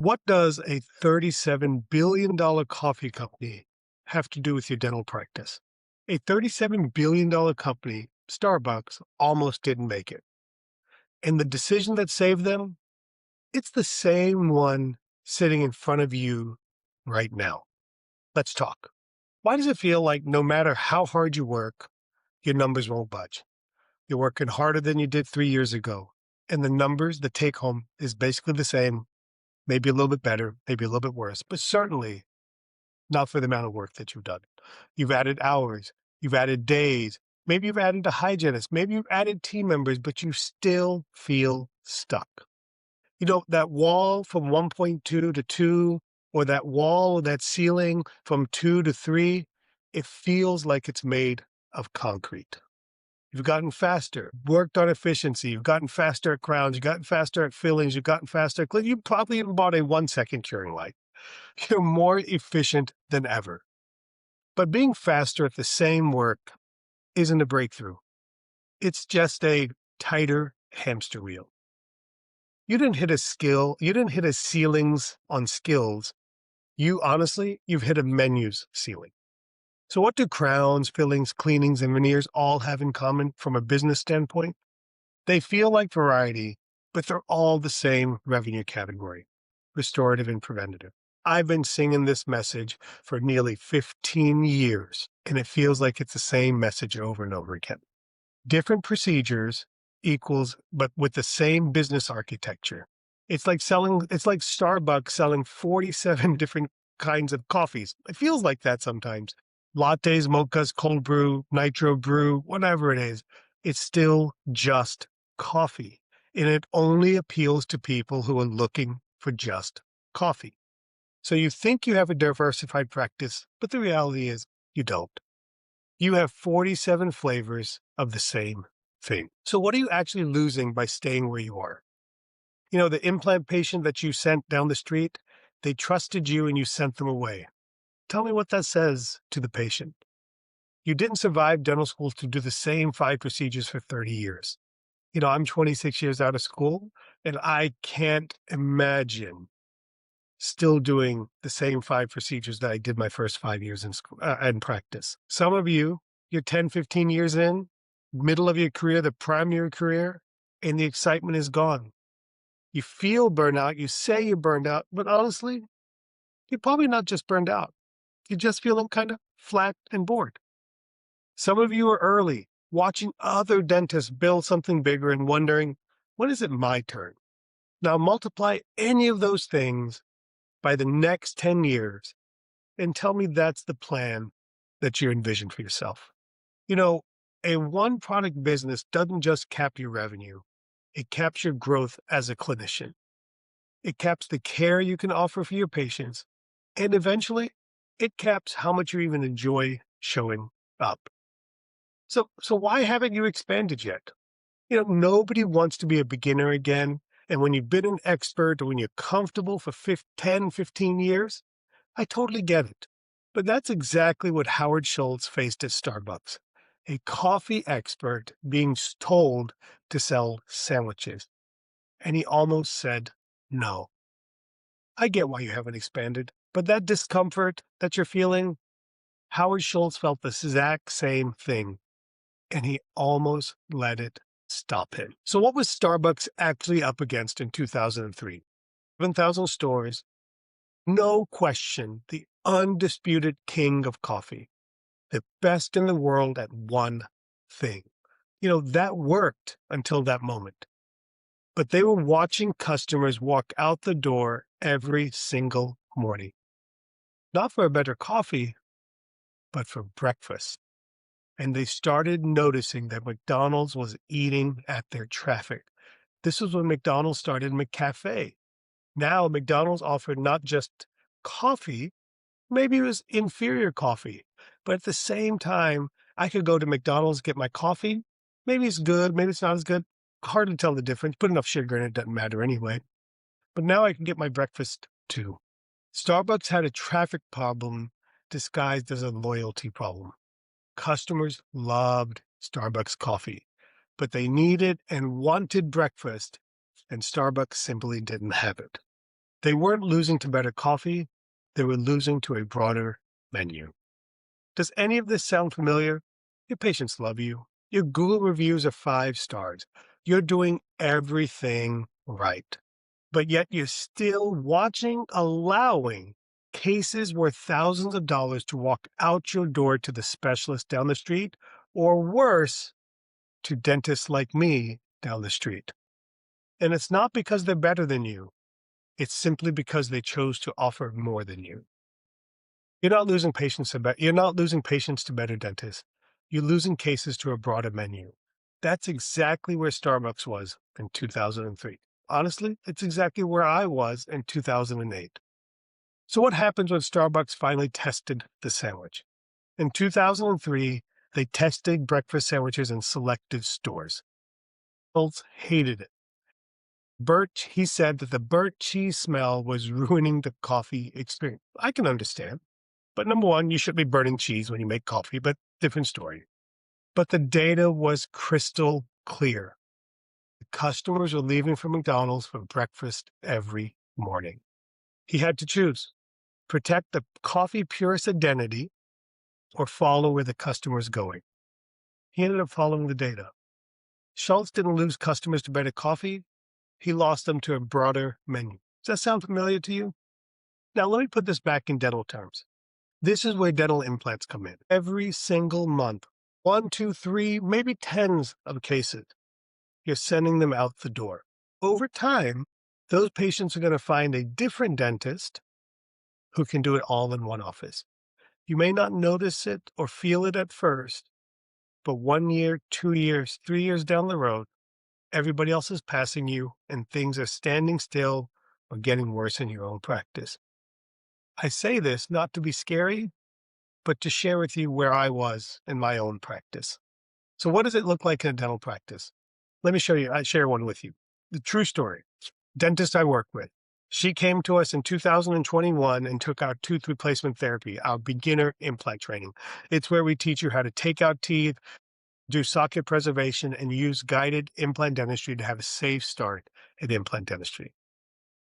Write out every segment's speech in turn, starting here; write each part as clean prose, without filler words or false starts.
What does a $37 billion coffee company have to do with your dental practice? A $37 billion company, Starbucks, almost didn't make it. And the decision that saved them, it's the same one sitting in front of you right now. Let's talk. Why does it feel like no matter how hard you work, your numbers won't budge? You're working harder than you did 3 years ago. And the numbers, the take home, is basically the same, maybe a little bit better, maybe a little bit worse, but certainly not for the amount of work that you've done. You've added hours, you've added days, maybe you've added a hygienist, maybe you've added team members, but you still feel stuck. You know, that wall from 1.2 to 2, or that wall or that ceiling from 2 to 3, it feels like it's made of concrete. You've gotten faster, worked on efficiency, you've gotten faster at crowns, you've gotten faster at fillings, you've gotten faster at you probably even bought a 1-second curing light. You're more efficient than ever. But being faster at the same work isn't a breakthrough. It's just a tighter hamster wheel. You didn't hit a ceilings on skills. You've hit a menus ceiling. So what do crowns, fillings, cleanings, and veneers all have in common from a business standpoint? They feel like variety, but they're all the same revenue category: restorative and preventative. I've been singing this message for nearly 15 years, and it feels like it's the same message over and over again. Different procedures equals, but with the same business architecture. It's like Starbucks selling 47 different kinds of coffees. It feels like that sometimes. Lattes, mochas, cold brew, nitro brew, whatever it is. It's still just coffee. And it only appeals to people who are looking for just coffee. So you think you have a diversified practice, but the reality is you don't. You have 47 flavors of the same thing. So what are you actually losing by staying where you are? You know, the implant patient that you sent down the street, they trusted you and you sent them away. Tell me what that says to the patient. You didn't survive dental school to do the same 5 procedures for 30 years. You know, I'm 26 years out of school, and I can't imagine still doing the same 5 procedures that I did my first 5 years in school and practice. Some of you, you're 10, 15 years in, middle of your career, the prime of your career, and the excitement is gone. You feel burnout, you say you're burned out, but honestly, you're probably not just burned out. You're just feeling kind of flat and bored. Some of you are early, watching other dentists build something bigger and wondering, when is it my turn? Now multiply any of those things by the next 10 years and tell me that's the plan that you envision for yourself. You know, a one product business doesn't just cap your revenue. It caps your growth as a clinician. It caps the care you can offer for your patients. And eventually, it caps how much you even enjoy showing up. So why haven't you expanded yet? You know, nobody wants to be a beginner again. And when you've been an expert or when you're comfortable for 10, 15 years, I totally get it. But that's exactly what Howard Schultz faced at Starbucks. A coffee expert being told to sell sandwiches. And he almost said no. I get why you haven't expanded, but that discomfort that you're feeling, Howard Schultz felt the exact same thing, and he almost let it stop him. So what was Starbucks actually up against in 2003? 7,000 stores, no question, the undisputed king of coffee, the best in the world at one thing. You know, that worked until that moment. But they were watching customers walk out the door every single morning, not for a better coffee, but for breakfast. And they started noticing that McDonald's was eating at their traffic. This was when McDonald's started McCafé. Now McDonald's offered not just coffee, maybe it was inferior coffee, but at the same time, I could go to McDonald's, get my coffee. Maybe it's good, maybe it's not as good. Hard to tell the difference. Put enough sugar in it, doesn't matter anyway. But now I can get my breakfast too. Starbucks had a traffic problem disguised as a loyalty problem. Customers loved Starbucks coffee, but they needed and wanted breakfast, and Starbucks simply didn't have it. They weren't losing to better coffee, they were losing to a broader menu. Does any of this sound familiar? Your patients love you. Your Google reviews are 5 stars. You're doing everything right. But yet you're still allowing cases worth thousands of dollars to walk out your door to the specialist down the street, or worse, to dentists like me down the street. And it's not because they're better than you. It's simply because they chose to offer more than you. You're not losing patients to better dentists. You're losing cases to a broader menu. That's exactly where Starbucks was in 2003. Honestly, it's exactly where I was in 2008. So what happens when Starbucks finally tested the sandwich? In 2003, they tested breakfast sandwiches in selected stores. Adults hated it. He said that the burnt cheese smell was ruining the coffee experience. I can understand. But number one, you shouldn't be burning cheese when you make coffee, but different story. But the data was crystal clear. The customers were leaving for McDonald's for breakfast every morning. He had to choose: protect the coffee purist identity or follow where the customer's going. He ended up following the data. Schultz didn't lose customers to better coffee. He lost them to a broader menu. Does that sound familiar to you? Now, let me put this back in dental terms. This is where dental implants come in. Every single month, 1, 2, 3, maybe tens of cases, you're sending them out the door. Over time, those patients are going to find a different dentist who can do it all in one office. You may not notice it or feel it at first, but 1 year, 2 years, 3 years down the road, everybody else is passing you and things are standing still or getting worse in your own practice. I say this not to be scary, but to share with you where I was in my own practice. So what does it look like in a dental practice? Let me show you. I share one with you. The true story. Dentist I work with. She came to us in 2021 and took our tooth replacement therapy, our beginner implant training. It's where we teach you how to take out teeth, do socket preservation, and use guided implant dentistry to have a safe start at implant dentistry.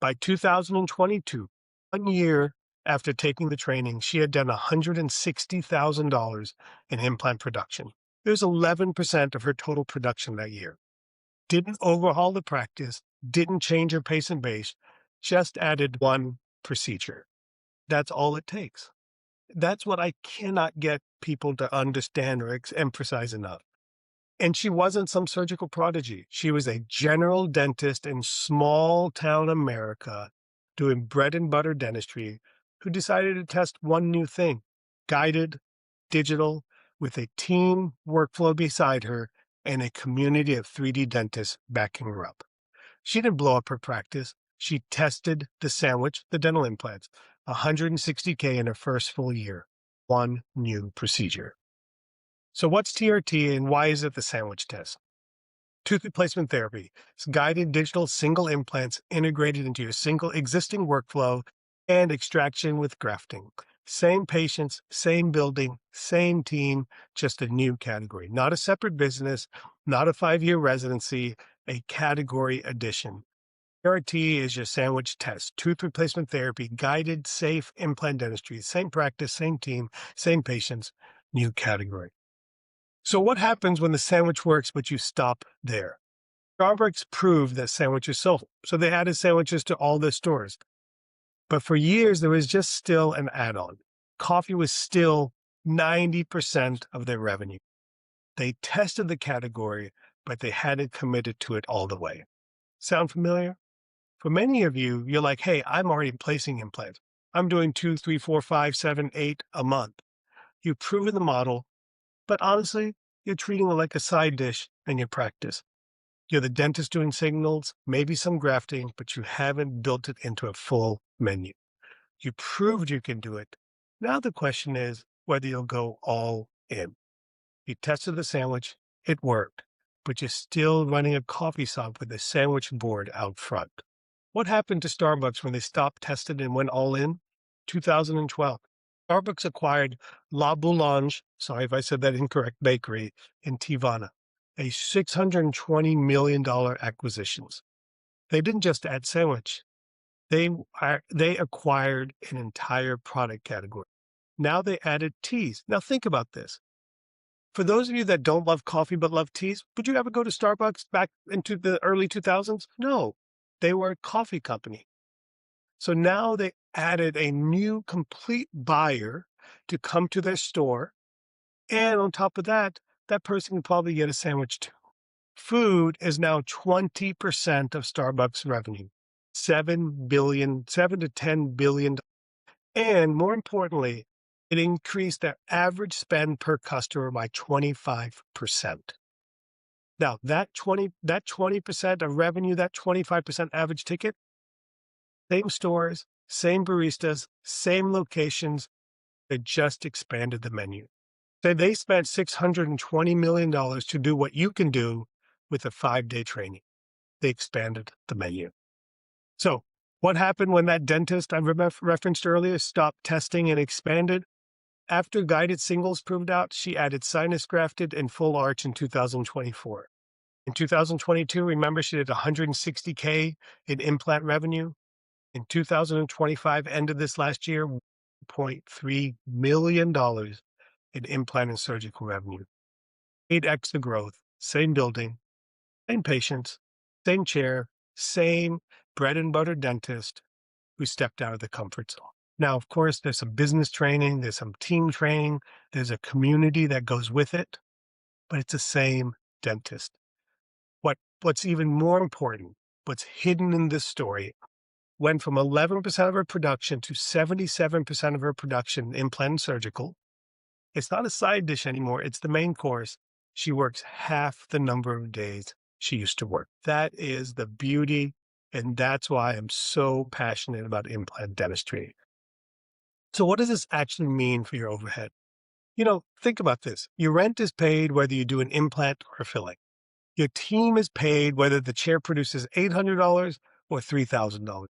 By 2022, 1 year after taking the training, she had done $160,000 in implant production. It was 11% of her total production that year. Didn't overhaul the practice, didn't change her patient base, just added one procedure. That's all it takes. That's what I cannot get people to understand or emphasize enough. And she wasn't some surgical prodigy. She was a general dentist in small town America doing bread and butter dentistry who decided to test one new thing: guided, digital, with a team workflow beside her and a community of 3D dentists backing her up. She didn't blow up her practice. She tested the sandwich, the dental implants, $160K in her first full year, one new procedure. So what's TRT and why is it the sandwich test? Tooth replacement therapy. It's guided digital single implants integrated into your single existing workflow and extraction with grafting. Same patients, same building, same team, just a new category. Not a separate business, not a 5-year residency, a category addition. TRT is your sandwich test. Tooth replacement therapy, guided, safe implant dentistry. Same practice, same team, same patients, new category. So what happens when the sandwich works, but you stop there? Starbucks proved that sandwiches sold, so they added sandwiches to all their stores. But for years, there was just still an add-on. Coffee was still 90% of their revenue. They tested the category, but they hadn't committed to it all the way. Sound familiar? For many of you, you're like, hey, I'm already placing implants. I'm doing 2, 3, 4, 5, 7, 8 a month. You've proven the model, but honestly, you're treating it like a side dish in your practice. You're the dentist doing signals, maybe some grafting, but you haven't built it into a full menu. You proved you can do it. Now the question is whether you'll go all in. You tested the sandwich, it worked, but you're still running a coffee shop with a sandwich board out front. What happened to Starbucks when they stopped testing and went all in? 2012. Starbucks acquired La Boulange, sorry if I said that incorrect, bakery in Tivana, a $620 million acquisition. They didn't just add sandwich. They acquired an entire product category. Now they added teas. Now think about this. For those of you that don't love coffee but love teas, would you ever go to Starbucks back into the early 2000s? No, they were a coffee company. So now they added a new complete buyer to come to their store. And on top of that, that person can probably get a sandwich too. Food is now 20% of Starbucks revenue, 7 to 10 billion. And more importantly, it increased their average spend per customer by 25%. Now, that 20% of revenue, that 25% average ticket, same stores, same baristas, same locations, they just expanded the menu. So they spent $620 million to do what you can do with a 5-day training. They expanded the menu. So what happened when that dentist I referenced earlier stopped testing and expanded? After guided singles proved out, she added sinus grafted and full arch in 2024. In 2022, remember, she did $160K in implant revenue. In 2025, end of this last year, $1.3 million in implant and surgical revenue. 8x the growth, same building, same patients, same chair, same bread and butter dentist who stepped out of the comfort zone. Now, of course, there's some business training, there's some team training, there's a community that goes with it, but it's the same dentist. What's even more important, what's hidden in this story, went from 11% of her production to 77% of her production implant and surgical. It's not a side dish anymore, it's the main course. She works half the number of days she used to work. That is the beauty, and that's why I'm so passionate about implant dentistry. So what does this actually mean for your overhead? Think about this. Your rent is paid whether you do an implant or a filling. Your team is paid whether the chair produces $800 or $3,000.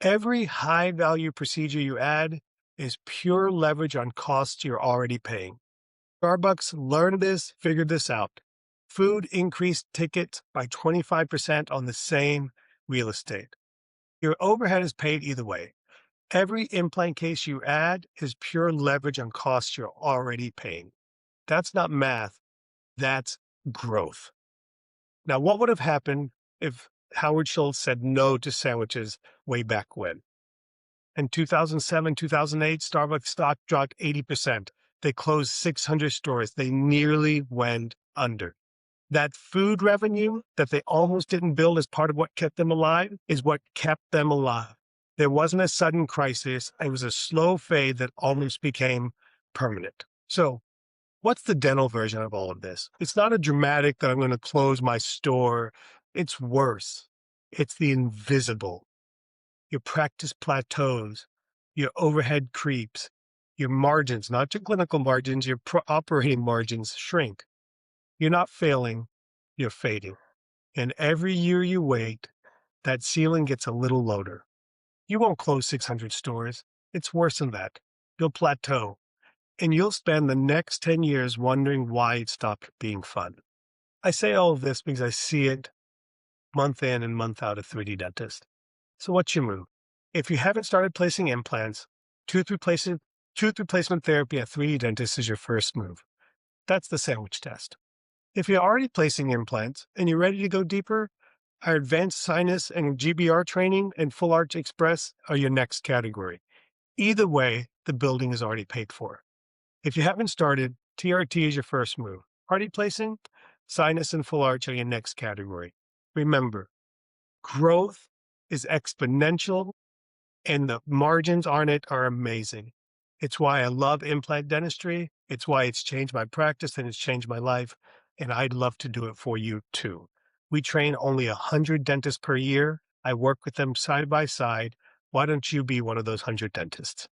Every high-value procedure you add is pure leverage on costs you're already paying. Starbucks learned this, figured this out. Food increased tickets by 25% on the same real estate. Your overhead is paid either way. Every implant case you add is pure leverage on costs you're already paying. That's not math, that's growth. Now, what would have happened if Howard Schultz said no to sandwiches way back when? In 2007, 2008, Starbucks stock dropped 80%. They closed 600 stores. They nearly went under. That food revenue that they almost didn't build as part of what kept them alive is what kept them alive. There wasn't a sudden crisis. It was a slow fade that almost became permanent. So what's the dental version of all of this? It's not a dramatic that I'm going to close my store. It's worse. It's the invisible. Your practice plateaus, your overhead creeps, your margins, not your clinical margins, your operating margins shrink. You're not failing, you're fading. And every year you wait, that ceiling gets a little lower. You won't close 600 stores. It's worse than that. You'll plateau. And you'll spend the next 10 years wondering why it stopped being fun. I say all of this because I see it month in and month out at 3D Dentist. So what's your move? If you haven't started placing implants, tooth replacement therapy at 3D Dentist is your first move. That's the sandwich test. If you're already placing implants and you're ready to go deeper, our advanced sinus and GBR training and Full Arch Express are your next category. Either way, the building is already paid for. If you haven't started, TRT is your first move. Already placing, sinus and Full Arch are your next category. Remember, growth is exponential and the margins on it are amazing. It's why I love implant dentistry. It's why it's changed my practice and it's changed my life. And I'd love to do it for you too. We train only 100 dentists per year. I work with them side by side. Why don't you be one of those 100 dentists?